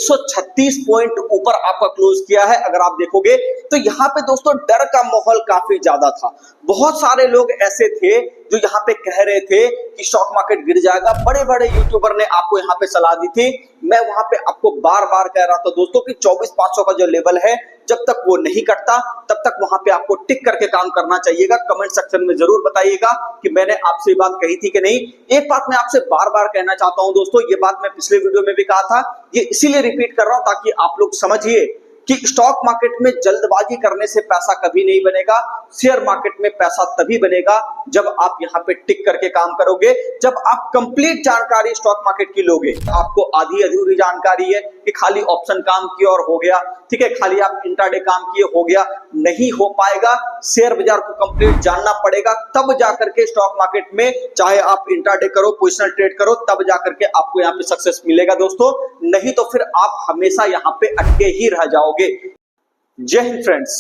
136 point ऊपर आपका close किया है। अगर आप देखोगे तो यहाँ पे दोस्तों डर का माहौल काफी ज्यादा था। बहुत सारे लोग ऐसे थे जो यहाँ पे कह रहे थे कि स्टॉक मार्केट गिर जाएगा। बड़े बड़े यूट्यूबर ने आपको यहाँ पे सलाह दी थी। मैं वहां पे आपको बार बार कह रहा था दोस्तों कि 24,500 का जो लेवल है जब तक वो नहीं कटता तब तक वहां पे आपको टिक करके काम करना चाहिएगा। कमेंट सेक्शन में जरूर बताइएगा कि मैंने आपसे ये बात कही थी कि नहीं। एक बात मैं आपसे बार बार कहना चाहता हूं दोस्तों, ये बात मैं पिछले वीडियो में भी कहा था, ये इसीलिए रिपीट कर रहा हूं ताकि आप लोग समझिए कि स्टॉक मार्केट में जल्दबाजी करने से पैसा कभी नहीं बनेगा। शेयर मार्केट में पैसा तभी बनेगा जब आप यहाँ पे टिक करके काम करोगे, जब आप कंप्लीट जानकारी स्टॉक मार्केट की लोगे। आपको आधी अधूरी जानकारी है कि खाली ऑप्शन काम किया और हो गया, ठीक है, खाली आप इंट्राडे काम किए हो गया, नहीं हो पाएगा। शेयर बाजार को कंप्लीट जानना पड़ेगा, तब जाकर के स्टॉक मार्केट में चाहे आप इंट्राडे करो, पोजिशनल ट्रेड करो, तब जाकर के आपको यहाँ पे सक्सेस मिलेगा दोस्तों। नहीं तो फिर आप हमेशा यहाँ पे अटके ही रह जाओगे। जय हिंद फ्रेंड्स।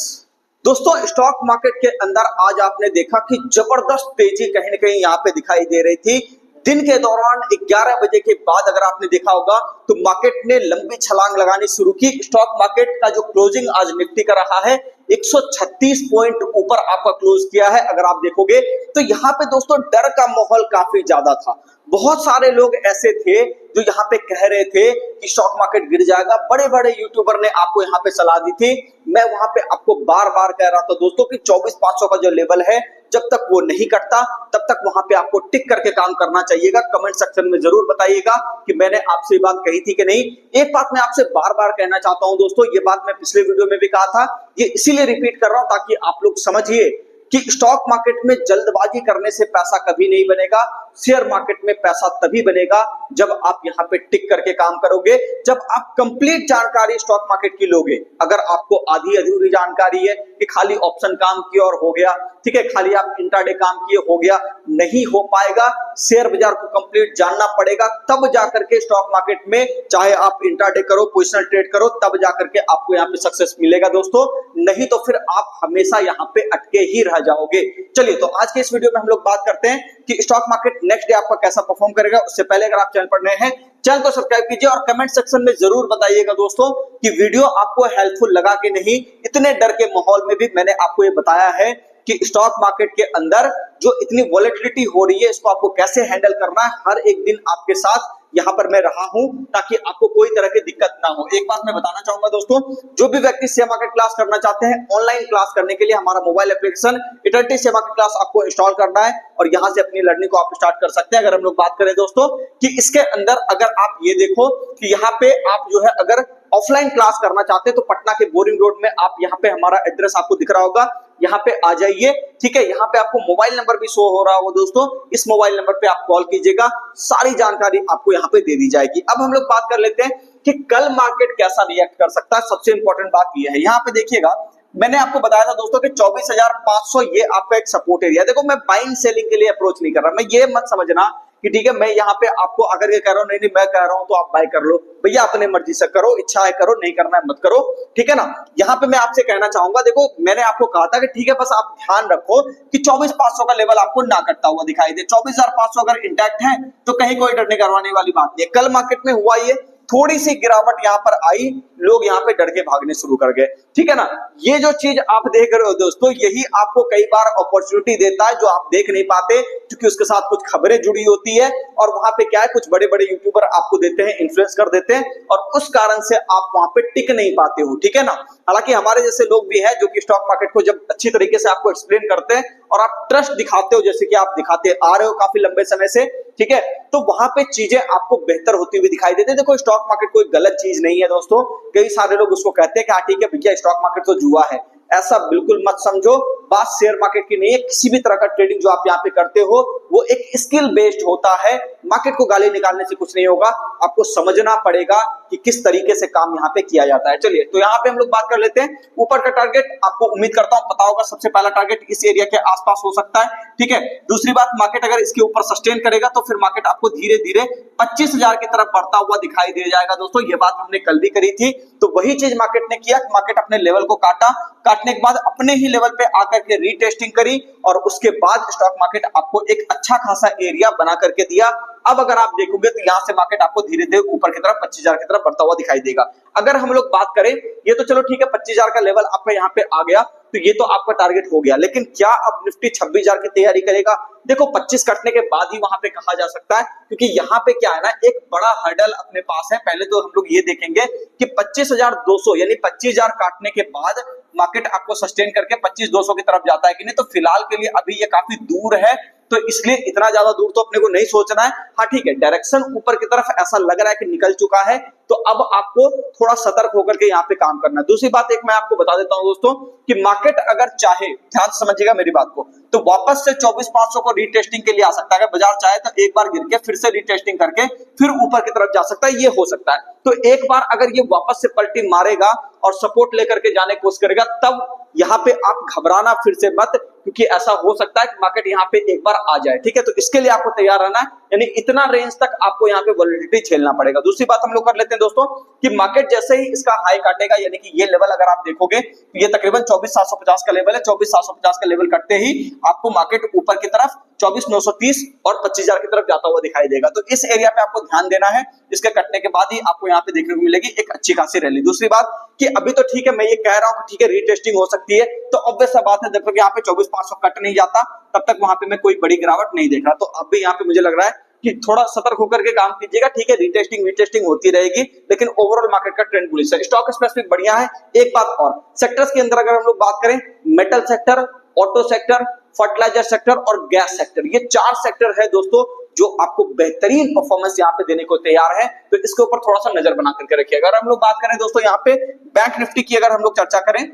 दोस्तों स्टॉक मार्केट के अंदर आज आपने देखा कि जबरदस्त तेजी कहीं ना कहीं यहाँ पे दिखाई दे रही थी। दिन के दौरान 11 बजे के बाद अगर आपने देखा होगा तो मार्केट ने लंबी छलांग लगानी शुरू की। स्टॉक मार्केट का जो क्लोजिंग आज निफ्टी का रहा है 136 पॉइंट ऊपर आपका क्लोज किया है। अगर आप देखोगे तो यहाँ पे दोस्तों डर का माहौल काफी ज्यादा था। बहुत सारे लोग ऐसे थे जो यहाँ पे कह रहे थे कि स्टॉक मार्केट गिर जाएगा। बड़े बड़े यूट्यूबर ने आपको यहाँ पे सलाह दी थी। मैं वहां पे आपको बार बार कह रहा था दोस्तों कि 24,500 का जो लेवल है जब तक वो नहीं कटता तब तक वहां पे आपको टिक करके काम करना चाहिएगा। कमेंट सेक्शन में जरूर बताइएगा कि मैंने आपसे ये बात कही थी कि नहीं। एक बात मैं आपसे बार बार कहना चाहता हूं दोस्तों, ये बात मैं पिछले वीडियो में भी कहा था, ये इसीलिए रिपीट कर रहा हूं ताकि आप लोग समझिए कि स्टॉक मार्केट में जल्दबाजी करने से पैसा कभी नहीं बनेगा। शेयर मार्केट में पैसा तभी बनेगा जब आप यहाँ पे टिक करके काम करोगे, जब आप कंप्लीट जानकारी स्टॉक मार्केट की लोगे। अगर आपको आधी अधूरी जानकारी है कि खाली ऑप्शन काम किया और हो गया, ठीक है, खाली आप इंट्राडे काम किए हो गया, नहीं हो पाएगा। शेयर बाजार को कंप्लीट जानना पड़ेगा, तब जाकर के स्टॉक मार्केट में चाहे आप इंट्राडे करो, पोजिशनल ट्रेड करो, तब जाकर के आपको यहाँ पे सक्सेस मिलेगा दोस्तों। नहीं तो फिर आप हमेशा यहाँ पे अटके ही रह जाओगे। चलिए तो आज के इस वीडियो में हम लोग बात करते हैं कि स्टॉक मार्केट नेक्स्ट डे आपका कैसा परफॉर्म करेगा। उससे पहले अगर आप चैनल पर नए हैं चैनल को सब्सक्राइब कीजिए और कमेंट सेक्शन में जरूर बताइएगा दोस्तों कि वीडियो आपको हेल्पफुल लगा कि नहीं। इतने डर के माहौल में भी मैंने आपको ये बताया है कि स्टॉक मार्केट के अंदर जो इतनी वॉलेटिलिटी हो रही है इसको आपको कैसे हैंडल करना है। हर एक दिन आपके साथ यहाँ पर मैं रहा हूं ताकि आपको कोई तरह की दिक्कत ना हो। एक बात मैं बताना चाहूंगा दोस्तों, जो भी व्यक्ति शेयर मार्केट क्लास करना चाहते हैं, ऑनलाइन क्लास करने के लिए हमारा mobile application eternity share market class आपको इंस्टॉल करना है और यहां से अपनी लर्निंग को आप स्टार्ट कर सकते हैं। अगर हम लोग बात करें दोस्तों कि इसके अंदर अगर आप ये देखो कि यहाँ पे आप जो है अगर ऑफलाइन क्लास करना चाहते हैं तो पटना के बोरिंग रोड में आप यहाँ पे हमारा एड्रेस आपको दिख रहा होगा, यहाँ पे आ जाइए, ठीक है। यहाँ पे आपको मोबाइल नंबर भी शो हो रहा होगा दोस्तों, इस मोबाइल नंबर पे आप कॉल कीजिएगा, सारी जानकारी आपको यहाँ पे दे दी जाएगी। अब हम लोग बात कर लेते हैं कि कल मार्केट कैसा रिएक्ट कर सकता है। सबसे इंपॉर्टेंट बात यह है, यहाँ पे देखिएगा मैंने आपको बताया था दोस्तों कि 24,500 ये आपका एक सपोर्ट एरिया। देखो मैं बाइंग सेलिंग के लिए अप्रोच नहीं कर रहा, मैं ये मत समझना कि ठीक है मैं यहाँ पे आपको अगर ये कह रहा हूँ नहीं मैं कह रहा हूँ तो आप बाय कर लो, भैया अपने मर्जी से करो, इच्छा है करो, नहीं करना है मत करो, ठीक है ना। यहाँ पे मैं आपसे कहना चाहूंगा, देखो मैंने आपको कहा था कि ठीक है बस आप ध्यान रखो कि 24,500 का लेवल आपको ना कटता हुआ दिखाई दे। 24,500 अगर इंटैक्ट है तो कहीं कोई डरने करवाने वाली बात नहीं है। कल मार्केट में हुआ ये थोड़ी सी गिरावट यहाँ पर आई, लोग यहाँ पे डर के भागने शुरू कर गए, ठीक है ना। ये जो चीज आप देख रहे हो दोस्तों, यही आपको कई बार अपॉर्चुनिटी देता है जो आप देख नहीं पाते क्योंकि उसके साथ कुछ खबरें जुड़ी होती है और वहां पे क्या है कुछ बड़े बड़े यूट्यूबर आपको देते हैं, इन्फ्लुएंस कर देते हैं और उस कारण से आप वहां पे टिक नहीं पाते हो, ठीक है ना। हालांकि हमारे जैसे लोग भी हैं जो कि स्टॉक मार्केट को जब अच्छी तरीके से आपको एक्सप्लेन करते हैं और आप ट्रस्ट दिखाते हो जैसे कि आप दिखाते आ रहे हो काफी लंबे समय से, ठीक है, तो वहां पे चीजें आपको बेहतर होती हुई दिखाई देती है। देखो स्टॉक मार्केट कोई गलत चीज नहीं है दोस्तों। कई सारे लोग उसको कहते हैं कि हाँ ठीक है भैया स्टॉक मार्केट तो जुआ है, ऐसा बिल्कुल मत समझो। बात शेयर मार्केट की नहीं है, किसी भी तरह का ट्रेडिंग जो आप यहाँ पे करते हो वो एक स्किल बेस्ड होता है। मार्केट को गाली निकालने से कुछ नहीं होगा, आपको समझना पड़ेगा कि किस तरीके से काम यहाँ पे किया जाता है। चलिए तो यहाँ पे हम लोग बात कर लेते हैं ऊपर का टारगेट। आपको उम्मीद करता हूँ पता होगा, सबसे पहला टारगेट इस एरिया के आसपास हो सकता है, ठीक है। दूसरी बात, मार्केट अगर इसके ऊपर सस्टेन करेगा तो फिर मार्केट आपको धीरे धीरे 25,000 की तरफ बढ़ता हुआ दिखाई दे जाएगा दोस्तों। ये बात हमने कल भी करी थी, तो वही चीज मार्केट ने किया। मार्केट अपने लेवल को काटा, काटने के बाद अपने ही लेवल पे आकर करके रीटेस्टिंग करी और उसके बाद स्टॉक मार्केट आपको एक अच्छा खासा एरिया बना करके दिया। अब अगर आप देखोगे तो यहां से मार्केट आपको धीरे धीरे ऊपर की तरफ 25,000 की तरफ बढ़ता हुआ दिखाई देगा। अगर हम लोग बात करें, ये तो चलो ठीक है 25,000 का लेवल आपका यहाँ पे आ गया, तो ये तो आपका टारगेट हो गया, लेकिन क्या अब निफ्टी 26,000 की तैयारी करेगा? देखो 25 कटने के बाद ही वहां पे कहा जा सकता है, क्योंकि यहाँ पे क्या है ना, एक बड़ा हर्डल अपने पास है। पहले तो हम लोग ये देखेंगे कि 25,200 यानी 25,000 काटने के बाद मार्केट आपको सस्टेन करके 25,200 की तरफ जाता है कि नहीं। तो फिलहाल के लिए अभी ये काफी दूर है, तो इसलिए इतना ज्यादा दूर तो अपने को नहीं सोचना है। हाँ ठीक है, डायरेक्शन ऊपर की तरफ ऐसा लग रहा है कि निकल चुका है, तो अब आपको थोड़ा सतर्क होकर के यहाँ पे काम करना है। दूसरी बात एक मैं आपको बता देता हूं दोस्तों कि मार्केट अगर चाहे, ध्यान से समझिएगा मेरी बात को, तो वापस से 24,500 को रीटेस्टिंग के लिए आ सकता है। अगर बाजार चाहे तो एक बार गिर के फिर से रीटेस्टिंग करके फिर ऊपर की तरफ जा सकता है, ये हो सकता है। तो एक बार अगर ये वापस से पलटी मारेगा और सपोर्ट लेकर के जाने की कोशिश करेगा, तब यहाँ पे आप घबराना फिर से मत, क्योंकि ऐसा हो सकता है कि मार्केट यहाँ पे एक बार आ जाए। ठीक है, तो इसके लिए आपको तैयार रहना है, यानी इतना रेंज तक आपको यहाँ पे वोलेटिलिटी झेलना पड़ेगा। दूसरी बात हम लोग कर लेते हैं दोस्तों कि मार्केट जैसे ही इसका हाई काटेगा, यानी कि ये लेवल अगर आप देखोगे तो ये तकरीबन 24,750 का लेवल है। 24,750 का लेवल कटते ही आपको मार्केट ऊपर की तरफ 24,930 और 25,000 की तरफ जाता हुआ दिखाई देगा। तो इस एरिया पे आपको ध्यान देना है, इसके कटने के बाद ही आपको यहाँ पे देखने को मिलेगी एक अच्छी खासी रैली। दूसरी बात कि अभी तो ठीक है, मैं ये कह रहा हूं कि ठीक है रीटेस्टिंग हो सकती है, तो ऑब्वियस सा बात है, जब तक यहाँ पे 24,500 कट नहीं जाता तब तक वहां पे मैं कोई बड़ी गिरावट नहीं देख रहा। तो अब भी यहाँ पे मुझे लग रहा है कि थोड़ा सतर्क होकर के काम कीजिएगा। ठीक है, रीटेस्टिंग होती रहेगी, लेकिन ओवरऑल मार्केट का ट्रेंड बुलिश है, स्टॉक स्पेसिफिक बढ़िया है। एक बात और, सेक्टर्स के अंदर अगर हम लोग बात करें, metal sector, auto sector, fertiliser sector और गैस सेक्टर, ये 4 सेक्टर है दोस्तों जो आपको बेहतरीन परफॉर्मेंस यहाँ पे देने को तैयार है। तो इसके ऊपर थोड़ा सा नजर बना करके रखिए। अगर हम लोग बात करें दोस्तों यहाँ पे बैंक निफ्टी की, अगर हम लोग चर्चा करें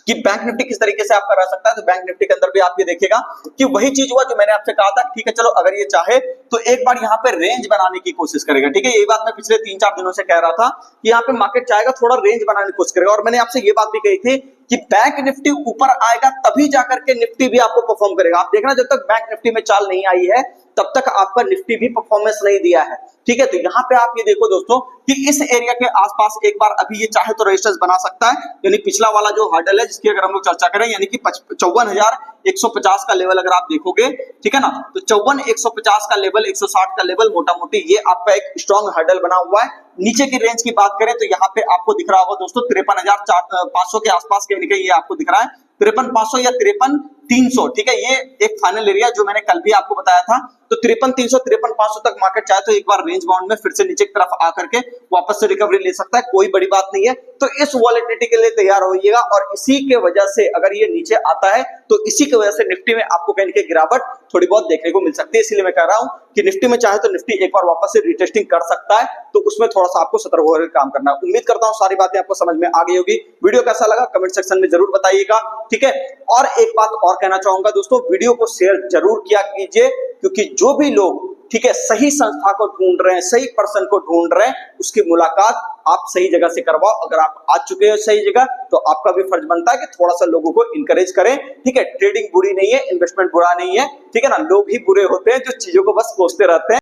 कि बैंक निफ्टी किस तरीके से आपका रह सकता है, तो बैंक निफ्टी के अंदर भी आप ये देखिएगा कि वही चीज हुआ जो मैंने आपसे कहा था। ठीक है, चलो अगर ये चाहे तो एक बार यहाँ पे रेंज बनाने की कोशिश करेगा। ठीक है, यही बात मैं पिछले 3-4 दिनों से कह रहा था कि यहाँ पे मार्केट चाहेगा थोड़ा रेंज बनाने की कोशिश करेगा। और मैंने आपसे ये बात भी कही थी कि बैंक निफ्टी ऊपर आएगा तभी जाकर के निफ्टी भी आपको परफॉर्म करेगा। आप देखना, जब तक बैंक निफ्टी में चाल नहीं आई है तब तक आपका निफ्टी भी परफॉर्मेंस नहीं दिया है। ठीक है, तो यहाँ पे आप ये देखो दोस्तों कि इस एरिया के आसपास एक बार अभी ये चाहे तो रेजिस्टेंस बना सकता है, यानी पिछला वाला जो हर्डल है जिसकी अगर हम लोग चर्चा करें, यानी कि 54,150 का लेवल अगर आप देखोगे, ठीक है ना, तो 54,150 का लेवल, 160 का लेवल, मोटा मोटी ये आपका एक स्ट्रॉन्ग हर्डल बना हुआ है। नीचे की रेंज की बात करें तो यहाँ पे आपको दिख रहा होगा दोस्तों 53,500 के आसपास के, ये आपको दिख रहा है 53,500 या 53,300। ठीक है, ये एक फाइनल एरिया जो मैंने कल भी आपको बताया था। तो 53,300 53,500 तक मार्केट चाहे तो एक बार रेंज बाउंड में फिर से नीचे की तरफ आकर के वापस से रिकवरी ले सकता है, कोई बड़ी बात नहीं है। तो इस वॉलेटिलिटी के लिए तैयार होइएगा, और इसी के वजह से अगर ये नीचे आता है तो इसी की वजह से निफ्टी में आपको कहीं की गिरावट थोड़ी बहुत देखने को मिल सकती है। इसलिए मैं कह रहा हूं कि निफ्टी में चाहे तो निफ्टी एक बार वापस से रिटेस्टिंग कर सकता है, तो उसमें थोड़ा सा आपको सतर्क होकर काम करना है। उम्मीद करता हूं सारी बातें आपको समझ में आ गई होगी। वीडियो कैसा लगा कमेंट सेक्शन में जरूर बताइएगा। ठीक है, और एक बात और कहना चाहूंगा दोस्तों, वीडियो को शेयर जरूर किया कीजिए, क्योंकि जो भी लोग, ठीक है, सही संस्था को ढूंढ रहे हैं, सही पर्सन को ढूंढ रहे हैं, उसकी मुलाकात आप सही जगह से करवाओ। अगर आप आ चुके हो सही जगह तो आपका भी फर्ज बनता है कि थोड़ा सा लोगों को इंकरेज करें। ठीक है, ट्रेडिंग बुरी नहीं है, इन्वेस्टमेंट बुरा नहीं है। ठीक है ना, लोग ही बुरे होते हैं जो चीजों को बस सोचते रहते हैं।